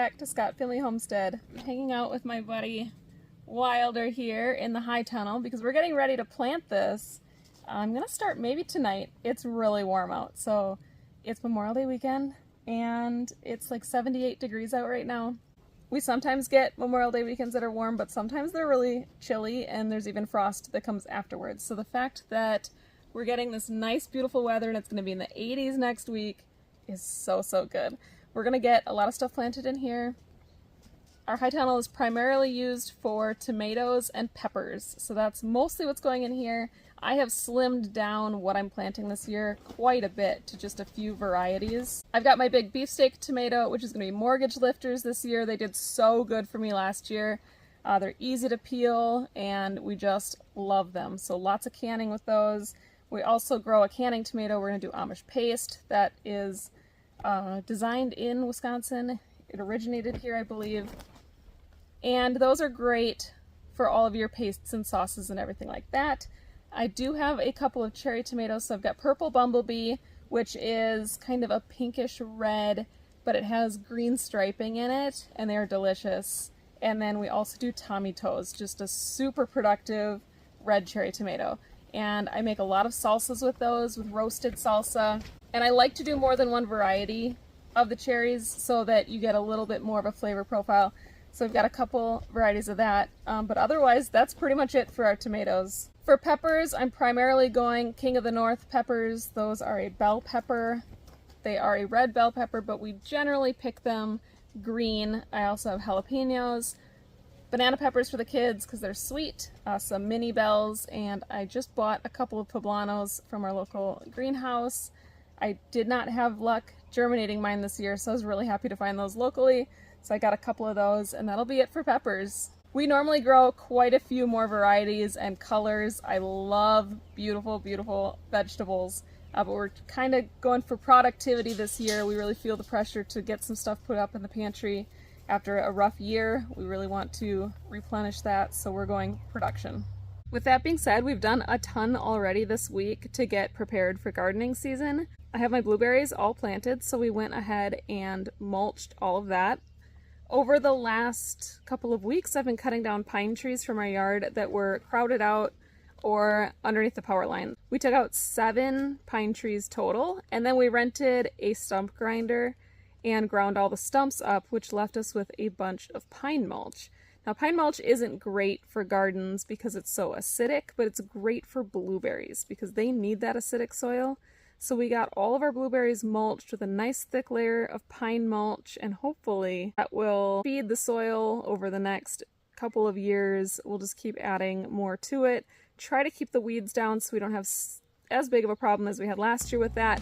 back to Scott Finley Homestead. I'm hanging out with my buddy Wilder here in the high tunnel because we're getting ready to plant this. I'm gonna start maybe tonight. It's really warm out, so it's Memorial Day weekend and it's like 78 degrees out right now. We sometimes get Memorial Day weekends that are warm, but sometimes they're really chilly and there's even frost that comes afterwards. So the fact that we're getting this nice beautiful weather and it's going to be in the 80s next week is so good. We're going to get a lot of stuff planted in here. Our high tunnel is primarily used for tomatoes and peppers, so that's mostly what's going in here. I have slimmed down what I'm planting this year quite a bit to just a few varieties. I've got my big beefsteak tomato, which is going to be mortgage lifters this year. They did so good for me last year. They're easy to peel and we just love them. So lots of canning with those. We also grow a canning tomato. We're going to do Amish paste that is designed in Wisconsin. It originated here, I believe. And those are great for all of your pastes and sauces and everything like that. I do have a couple of cherry tomatoes. So I've got Purple Bumblebee, which is kind of a pinkish red, but it has green striping in it, and they are delicious. And then we also do Tommy Toes, just a super productive red cherry tomato. And I make a lot of salsas with those, with roasted salsa. And I like to do more than one variety of the cherries so that you get a little bit more of a flavor profile. So we've got a couple varieties of that, but otherwise that's pretty much it for our tomatoes. For peppers, I'm primarily going King of the North peppers. Those are a bell pepper. They are a red bell pepper, but we generally pick them green. I also have jalapenos, banana peppers for the kids because they're sweet, some mini bells, and I just bought a couple of poblanos from our local greenhouse. I did not have luck germinating mine this year, so I was really happy to find those locally. So I got a couple of those, and that'll be it for peppers. We normally grow quite a few more varieties and colors. I love beautiful, beautiful vegetables, but we're kind of going for productivity this year. We really feel the pressure to get some stuff put up in the pantry. After a rough year, we really want to replenish that, so we're going production. With that being said, we've done a ton already this week to get prepared for gardening season. I have my blueberries all planted, so we went ahead and mulched all of that. Over the last couple of weeks, I've been cutting down pine trees from our yard that were crowded out or underneath the power line. We took out 7 pine trees total, and then we rented a stump grinder and ground all the stumps up, which left us with a bunch of pine mulch. Now, pine mulch isn't great for gardens because it's so acidic, but it's great for blueberries because they need that acidic soil. So we got all of our blueberries mulched with a nice thick layer of pine mulch, and hopefully that will feed the soil over the next couple of years. We'll just keep adding more to it, try to keep the weeds down so we don't have as big of a problem as we had last year with that.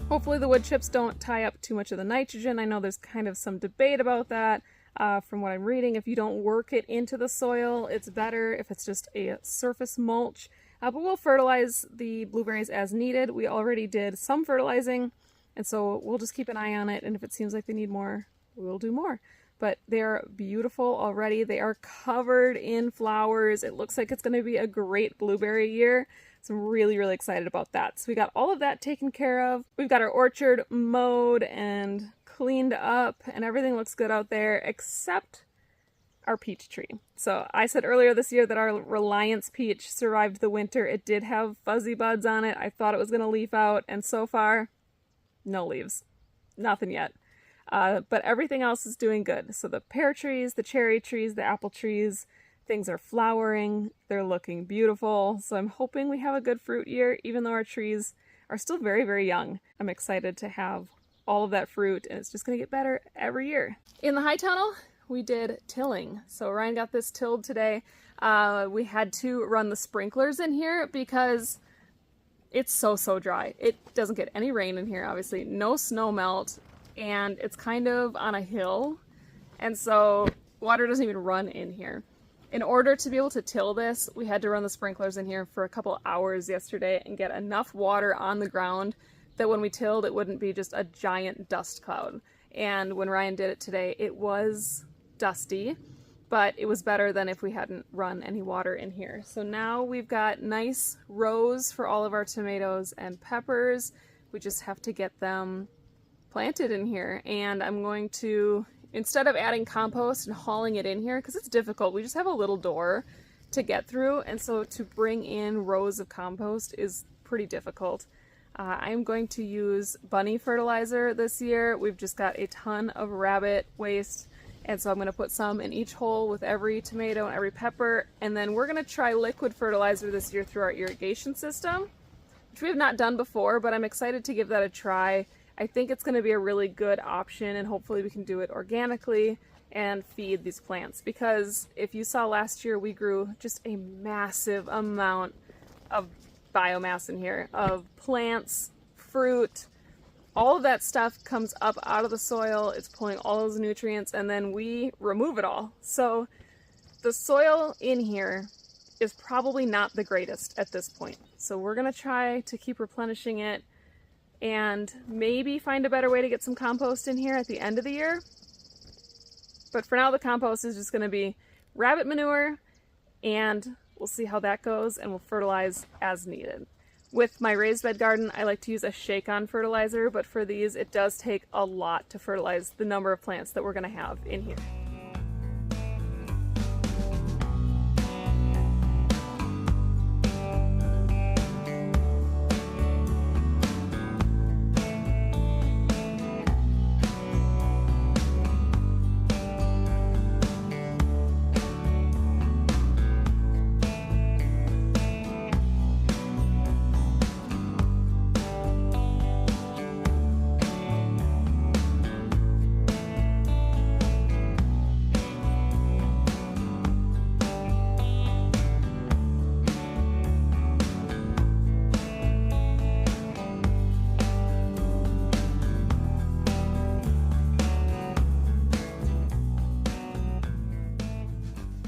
Hopefully the wood chips don't tie up too much of the nitrogen. I know there's kind of some debate about that. From what I'm reading, if you don't work it into the soil, it's better if it's just a surface mulch. But we'll fertilize the blueberries as needed. We already did some fertilizing, and so we'll just keep an eye on it, and if it seems like they need more, we'll do more. But they're beautiful already. They are covered in flowers. It looks like it's going to be a great blueberry year. So I'm really excited about that. So we got all of that taken care of. We've got our orchard mowed and cleaned up, and everything looks good out there except our peach tree. So I said earlier this year that our Reliance peach survived the winter. It did have fuzzy buds on it. I thought it was going to leaf out, and so far, no leaves. Nothing yet. But everything else is doing good. So the pear trees, the cherry trees, the apple trees, things are flowering. They're looking beautiful. So I'm hoping we have a good fruit year, even though our trees are still very young. I'm excited to have all of that fruit, and it's just going to get better every year. In the high tunnel, we did tilling. So Ryan got this tilled today. We had to run the sprinklers in here because it's so dry. It doesn't get any rain in here, obviously, no snow melt, and it's kind of on a hill, and so water doesn't even run in here. In order to be able to till this, we had to run the sprinklers in here for a couple hours yesterday and get enough water on the ground that when we tilled, it wouldn't be just a giant dust cloud. And when Ryan did it today, it was dusty, but it was better than if we hadn't run any water in here. So now we've got nice rows for all of our tomatoes and peppers. We just have to get them planted in here. And I'm going to, instead of adding compost and hauling it in here, because it's difficult, we just have a little door to get through, and so to bring in rows of compost is pretty difficult. I'm going to use bunny fertilizer this year. We've just got a ton of rabbit waste, and so I'm going to put some in each hole with every tomato and every pepper, and then we're going to try liquid fertilizer this year through our irrigation system, which we have not done before, but I'm excited to give that a try. I think it's going to be a really good option, and hopefully we can do it organically and feed these plants, because if you saw last year, we grew just a massive amount of biomass in here, of plants, fruit, all of that stuff comes up out of the soil. It's pulling all those nutrients, and then we remove it all. So the soil in here is probably not the greatest at this point. So we're going to try to keep replenishing it and maybe find a better way to get some compost in here at the end of the year. But for now, the compost is just going to be rabbit manure, and we'll see how that goes, and we'll fertilize as needed. With my raised bed garden, I like to use a shake-on fertilizer, but for these, it does take a lot to fertilize the number of plants that we're going to have in here.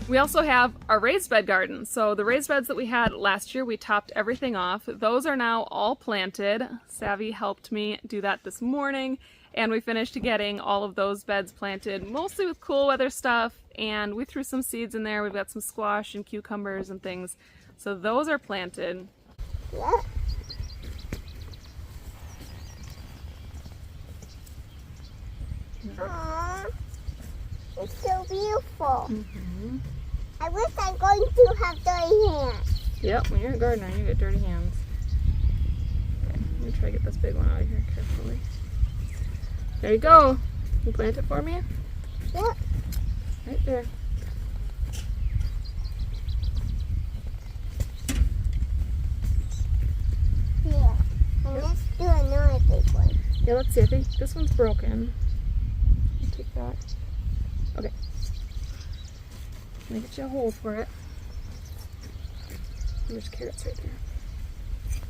We also have our raised bed garden. So the raised beds that we had last year, we topped everything off. Those are now all planted. Savvy helped me do that this morning, and we finished getting all of those beds planted, mostly with cool weather stuff, and we threw some seeds in there. We've got some squash and cucumbers and things. So those are planted. Yeah. Aww, it's so beautiful. Mm-hmm. I wish I'm going to have dirty hands. Yep, when you're a gardener, you get dirty hands. Okay, let me try to get this big one out of here carefully. There you go. You plant it for me? Yep. Right there. Yeah. And let's do another big one. Yeah, let's see. I think this one's broken. I'll take that. Okay. Let me get you a hole for it. And there's carrots right there.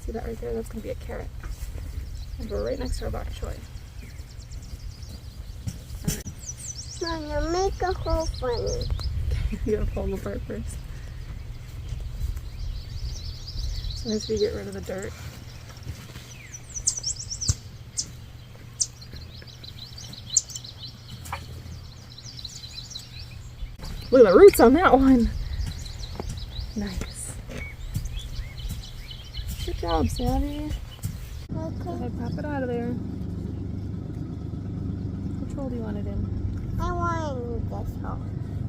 See that right there? That's going to be a carrot. And we're right next to our bok choy. Mom, now make a hole for me. You gotta pull them apart first. Sometimes we get rid of the dirt. Look at the roots on that one. Nice. Good job, Savvy. Go ahead, pop it out of there. Which hole do you want it in? I want to use this hole.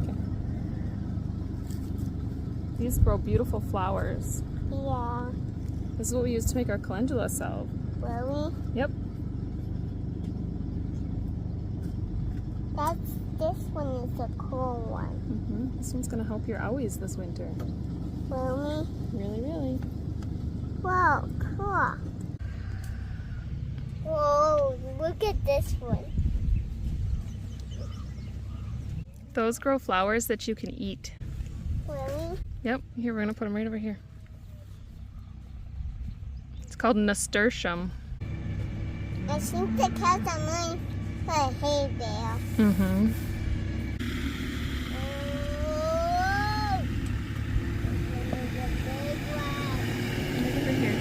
Okay. These grow beautiful flowers. Yeah. This is what we use to make our calendula salve. Really? Yep. This one is a cool one. Mm-hmm. This one's gonna help your owies this winter. Really? Really, really. Wow, cool. Whoa, look at this one. Those grow flowers that you can eat. Really? Yep, here, we're gonna put them right over here. It's called nasturtium. I think the cats are mine for a hay bale. Mm-hmm. Oh, there's a big one. Over here.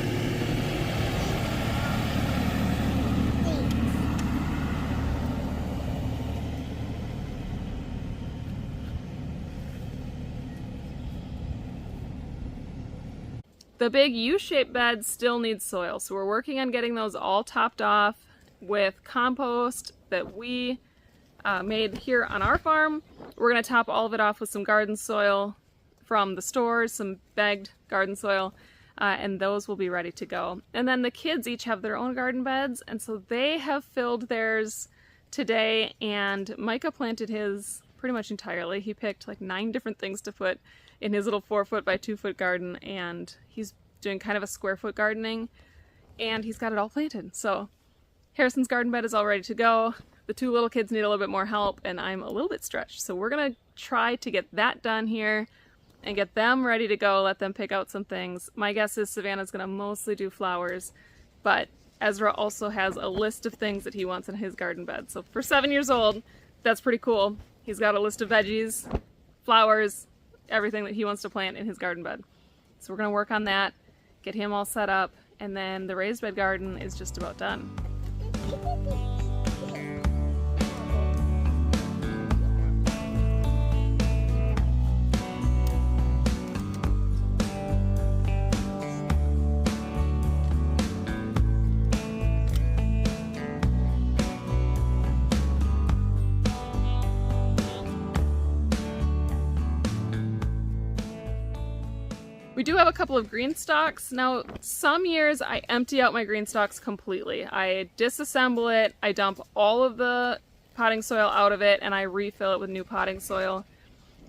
The big U-shaped beds still need soil, so we're working on getting those all topped off with compost that we made here on our farm. We're going to top all of it off with some garden soil from the stores, some bagged garden soil, and those will be ready to go. And then the kids each have their own garden beds, and so they have filled theirs today, and Micah planted his pretty much entirely. He picked like 9 different things to put in his little 4-foot by 2-foot garden, and he's doing kind of a square foot gardening, and he's got it all planted. So Harrison's garden bed is all ready to go. The 2 little kids need a little bit more help, and I'm a little bit stretched. So we're gonna try to get that done here and get them ready to go, let them pick out some things. My guess is Savannah's gonna mostly do flowers, but Ezra also has a list of things that he wants in his garden bed. So for 7 years old, that's pretty cool. He's got a list of veggies, flowers, everything that he wants to plant in his garden bed. So we're gonna work on that, get him all set up, and then the raised bed garden is just about done. We do have a couple of green stalks. Now, some years I empty out my green stalks completely. I disassemble it, I dump all of the potting soil out of it, and I refill it with new potting soil.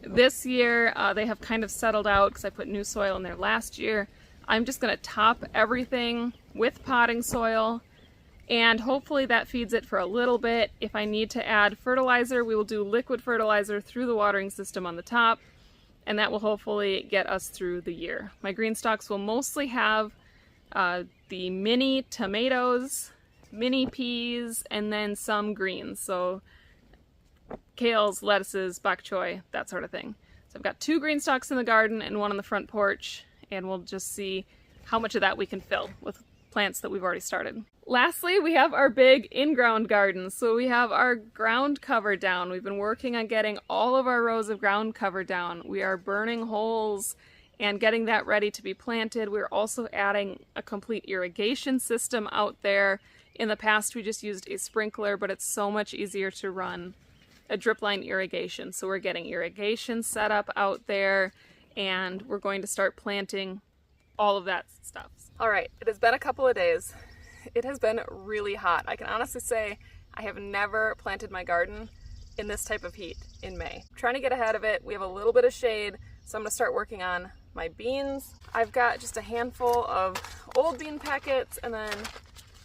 This year, they have kind of settled out because I put new soil in there last year. I'm just gonna top everything with potting soil, and hopefully that feeds it for a little bit. If I need to add fertilizer, we will do liquid fertilizer through the watering system on the top, and that will hopefully get us through the year. My green stalks will mostly have the mini tomatoes, mini peas, and then some greens. So kales, lettuces, bok choy, that sort of thing. So I've got 2 green stalks in the garden and 1 on the front porch, and we'll just see how much of that we can fill with plants that we've already started. Lastly, we have our big in-ground garden. So we have our ground cover down. We've been working on getting all of our rows of ground cover down. We are burning holes and getting that ready to be planted. We're also adding a complete irrigation system out there. In the past, we just used a sprinkler, but it's so much easier to run a drip line irrigation. So we're getting irrigation set up out there, and we're going to start planting all of that stuff. All right, it has been a couple of days. It has been really hot. I can honestly say I have never planted my garden in this type of heat in May. I'm trying to get ahead of it. We have a little bit of shade, so I'm gonna start working on my beans. I've got just a handful of old bean packets and then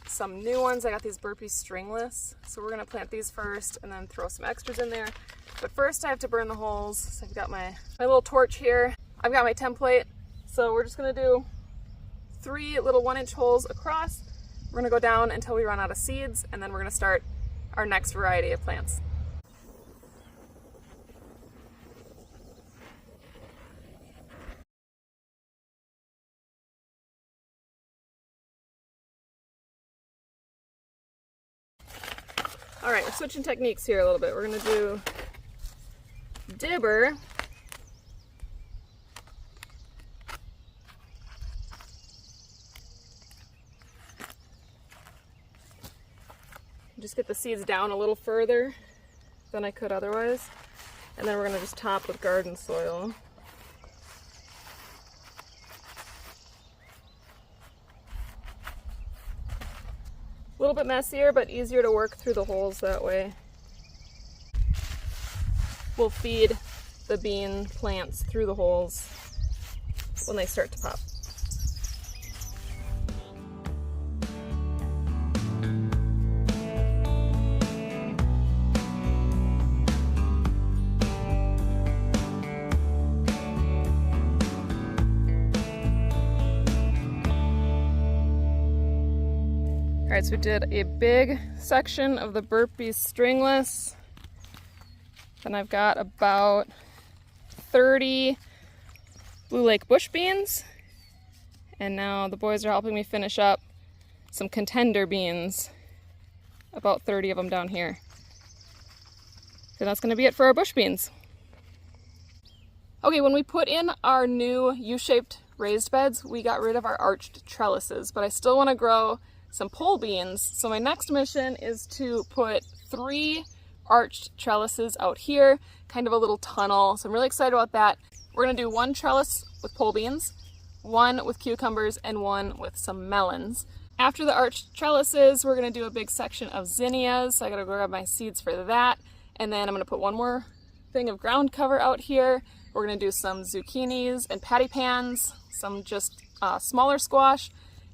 some new ones. I got these Burpee stringless, so we're gonna plant these first and then throw some extras in there. But first I have to burn the holes. So I've got my little torch here. I've got my template, so we're just gonna do 3 little 1-inch holes across. We're gonna go down until we run out of seeds, and then we're gonna start our next variety of plants. All right, we're switching techniques here a little bit. We're gonna do dibber. Just get the seeds down a little further than I could otherwise. And then we're gonna just top with garden soil. A little bit messier, but easier to work through the holes that way. We'll feed the bean plants through the holes when they start to pop. All right, so we did a big section of the burpee stringless. Then I've got about 30 Blue Lake bush beans. And now the boys are helping me finish up some contender beans. About 30 of them down here. So that's going to be it for our bush beans. Okay, when we put in our new U-shaped raised beds, we got rid of our arched trellises, but I still want to grow some pole beans. So my next mission is to put 3 arched trellises out here, kind of a little tunnel. So I'm really excited about that. We're going to do 1 trellis with pole beans, 1 with cucumbers, and 1 with some melons. After the arched trellises, we're going to do a big section of zinnias. So I got to go grab my seeds for that. And then I'm going to put 1 more thing of ground cover out here. We're going to do some zucchinis and patty pans, some just smaller squash.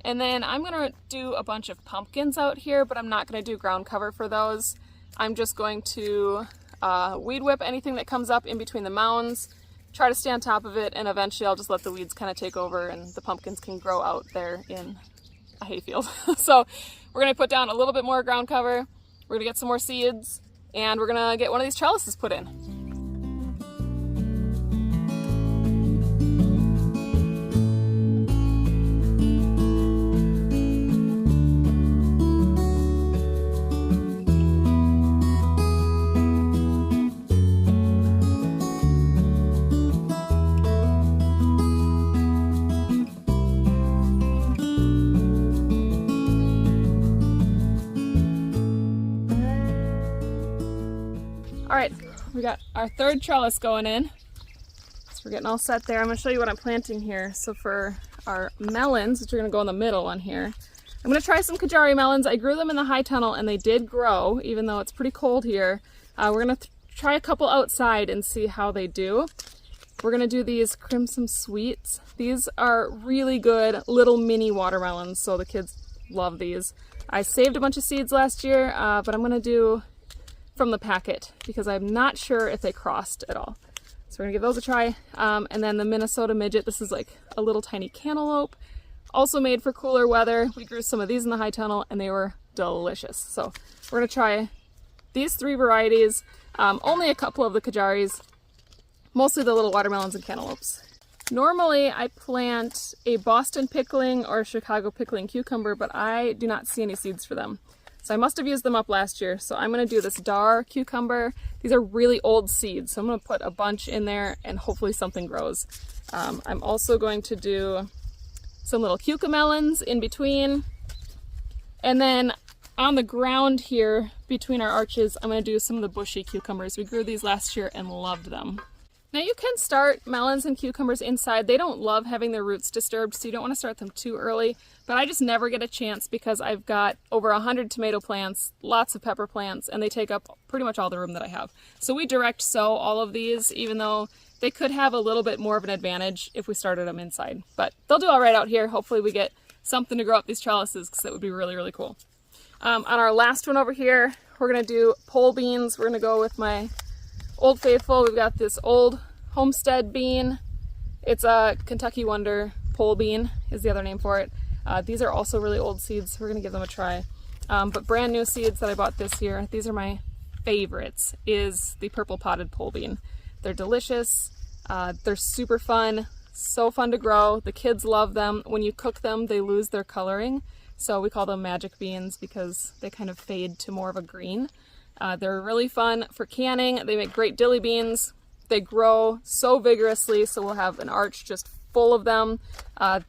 And then I'm going to do a bunch of pumpkins out here, but I'm not going to do ground cover for those. I'm just going to weed whip anything that comes up in between the mounds, try to stay on top of it, and eventually I'll just let the weeds kind of take over and the pumpkins can grow out there in a hayfield. So we're going to put down a little bit more ground cover. We're going to get some more seeds. And we're gonna get one of these trellises put in. All right, we got our 3rd trellis going in. So we're getting all set there. I'm gonna show you what I'm planting here. So for our melons, which are gonna go in the middle one here, I'm gonna try some Kajari melons. I grew them in the high tunnel and they did grow, even though it's pretty cold here. We're gonna try a couple outside and see how they do. We're gonna do these Crimson Sweets. These are really good little mini watermelons, so the kids love these. I saved a bunch of seeds last year, but I'm gonna do from the packet because I'm not sure if they crossed at all. So we're gonna give those a try. And then the Minnesota Midget, this is like a little tiny cantaloupe, also made for cooler weather. We grew some of these in the high tunnel and they were delicious. So we're gonna try these 3 varieties, only a couple of the Kajaris, mostly the little watermelons and cantaloupes. Normally I plant a Boston pickling or a Chicago pickling cucumber, but I do not see any seeds for them. So I must have used them up last year. So I'm gonna do this Dar cucumber. These are really old seeds. So I'm gonna put a bunch in there and hopefully something grows. I'm also going to do some little cucamelons in between. And then on the ground here between our arches, I'm gonna do some of the bushy cucumbers. We grew these last year and loved them. Now you can start melons and cucumbers inside. They don't love having their roots disturbed, so you don't want to start them too early. But I just never get a chance because I've got over 100 tomato plants, lots of pepper plants, and they take up pretty much all the room that I have. So we direct sow all of these, even though they could have a little bit more of an advantage if we started them inside. But they'll do all right out here. Hopefully we get something to grow up these trellises because that would be really, really cool. On our last one over here, we're going to do pole beans. We're going to go with my Old Faithful. We've got this old Homestead bean. It's a Kentucky Wonder pole bean is the other name for it. These are also really old seeds, so we're gonna give them a try. But brand new seeds that I bought this year, these are my favorites, is the purple potted pole bean. They're delicious, they're super fun, so fun to grow. The kids love them. When you cook them, they lose their coloring. So we call them magic beans because they kind of fade to more of a green. They're really fun for canning. They make great dilly beans. They grow so vigorously, so we'll have an arch just full of them.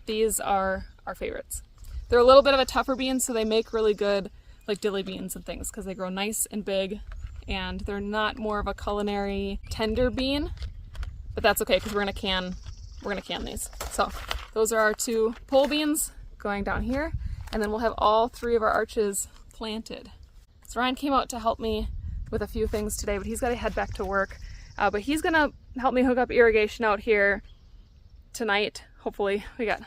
These are our favorites. They're a little bit of a tougher bean, so they make really good like dilly beans and things because they grow nice and big, and they're not more of a culinary tender bean, but that's okay because we're gonna can these. So those are our 2 pole beans going down here, and then we'll have all 3 of our arches planted. So Ryan came out to help me with a few things today, but he's got to head back to work. But he's gonna help me hook up irrigation out here tonight. Hopefully, we got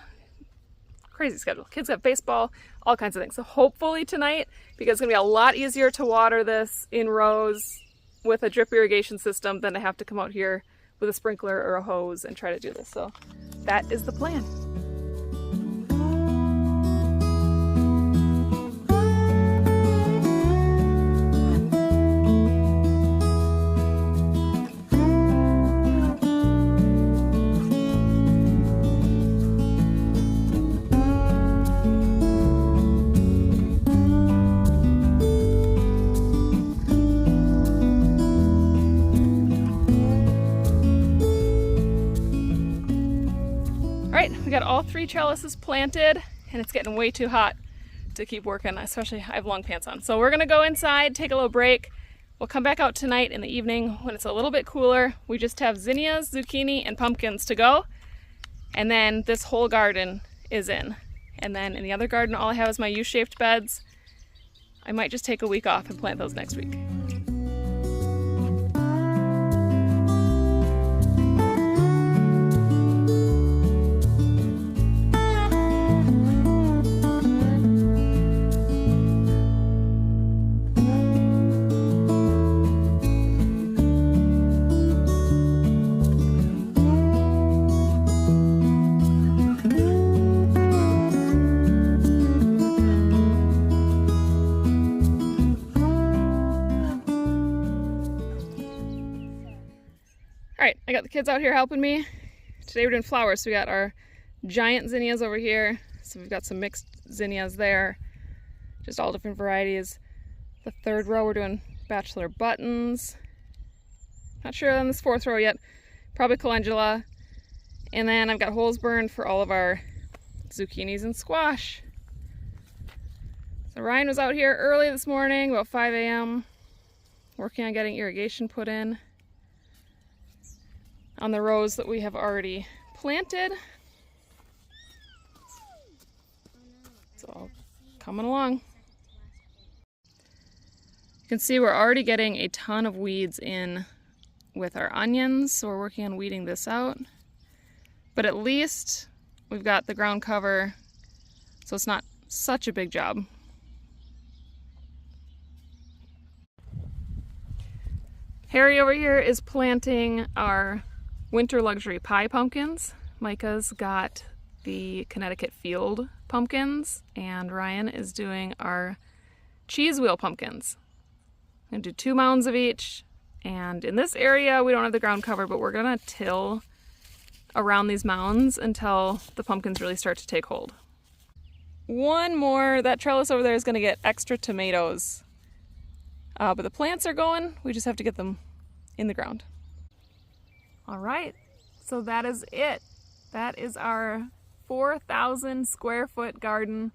crazy schedule. Kids got baseball, all kinds of things. So hopefully tonight, because it's gonna be a lot easier to water this in rows with a drip irrigation system than to have to come out here with a sprinkler or a hose and try to do this. So that is the plan. all 3 trellises planted, and it's getting way too hot to keep working, especially I have long pants on. So we're gonna go inside, take a little break. We'll come back out tonight in the evening when it's a little bit cooler. We just have zinnias, zucchini, and pumpkins to go. And then this whole garden is in. And then in the other garden, all I have is my U-shaped beds. I might just take a week off and plant those next week. Alright, I got the kids out here helping me. Today we're doing flowers, so we got our giant zinnias over here. So we've got some mixed zinnias there, just all different varieties. The 3rd row we're doing bachelor buttons. Not sure on this 4th row yet, probably calendula. And then I've got holes burned for all of our zucchinis and squash. So Ryan was out here early this morning, about 5 a.m., working on getting irrigation put in on the rows that we have already planted. It's all coming along. You can see we're already getting a ton of weeds in with our onions, so we're working on weeding this out. But at least we've got the ground cover, so it's not such a big job. Harry over here is planting our winter luxury pie pumpkins. Micah's got the Connecticut Field pumpkins, and Ryan is doing our cheese wheel pumpkins. I'm gonna do 2 mounds of each, and in this area we don't have the ground cover, but we're gonna till around these mounds until the pumpkins really start to take hold. One more, that trellis over there is gonna get extra tomatoes. But the plants are going, we just have to get them in the ground. All right, so that is it. That is our 4,000 square foot garden,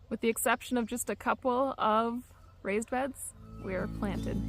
with the exception of just a couple of raised beds. We're planted.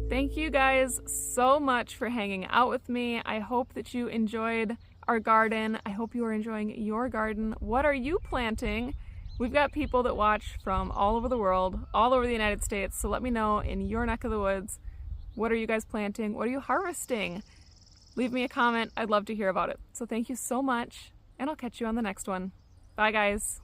Thank you guys so much for hanging out with me. I hope that you enjoyed our garden. I hope you are enjoying your garden. What are you planting? We've got people that watch from all over the world, all over the United States, so let me know in your neck of the woods, what are you guys planting? What are you harvesting? Leave me a comment. I'd love to hear about it. So thank you so much, and I'll catch you on the next one. Bye, guys.